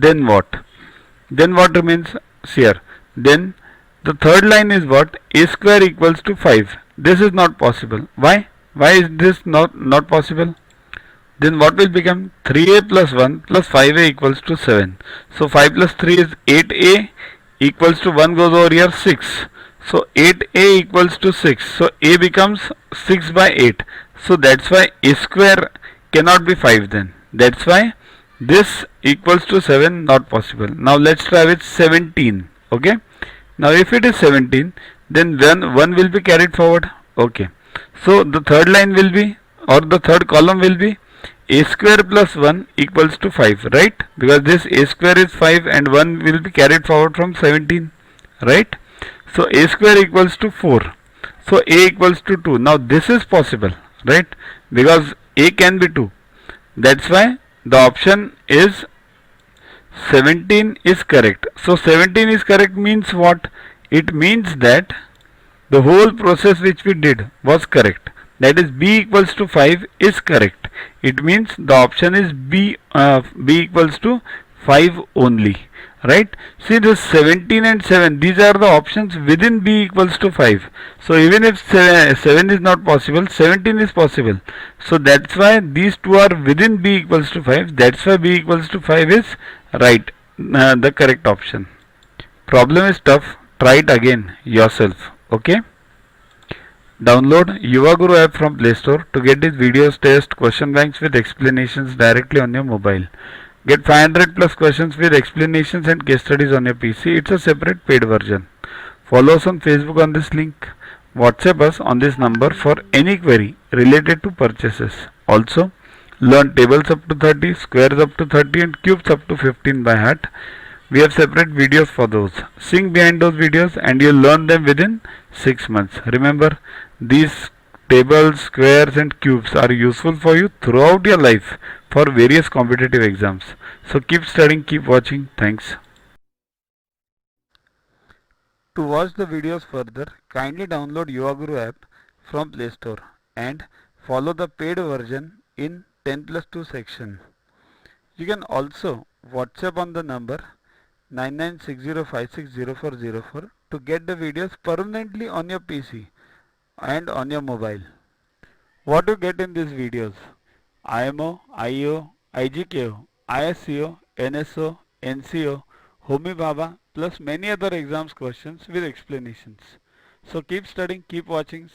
Then what? Then what remains here? Then the third line is what? A square equals to 5. This is not possible. Why? Why is this not possible? Then what will become? 3a plus 1 plus 5a equals to 7. So 5 plus 3 is 8a equals to 1 goes over here 6. So 8a equals to 6. So a becomes 6 by 8. So that's why a square cannot be 5 then. That's why this equals to 7 not possible. Now let's try with 17. Okay. Now if it is 17, then 1 will be carried forward. Okay. So the third line will be, or the third column will be a square plus 1 equals to 5, right? Because this a square is 5 and 1 will be carried forward from 17, right? So a square equals to 4. So a equals to 2. Now this is possible, right? Because a can be 2. That's why the option is 17 is correct. So 17 is correct means what? It means that the whole process which we did was correct. That is b equals to 5 is correct. It means the option is b equals to 5 only. Right? See this 17 and 7, these are the options within b equals to 5. So even if 7 is not possible, 17 is possible. So that's why these two are within b equals to 5. That's why b equals to 5 is right, the correct option. Problem is tough. Try it again yourself. Okay. Download Yuva Guru app from Play Store to get these videos, tests, question banks with explanations directly on your mobile. Get 500 plus questions with explanations and case studies on your PC. It's a separate paid version. Follow us on Facebook on this link. WhatsApp us on this number for any query related to purchases. Also, learn tables up to 30, squares up to 30 and cubes up to 15 by heart. We have separate videos for those. Sing behind those videos and you'll learn them within 6 months. Remember, these tables, squares and cubes are useful for you throughout your life for various competitive exams. So keep studying, keep watching. Thanks. To watch the videos further, kindly download Yuva Guru app from Play Store and follow the paid version in 10+2 section. You can also WhatsApp on the number 9960560404 to get the videos permanently on your PC and on your mobile. What you get in these videos? IMO, IO, IGKO, ISCO, NSO, NCO, Homi Bhabha plus many other exams questions with explanations. So keep studying, keep watching.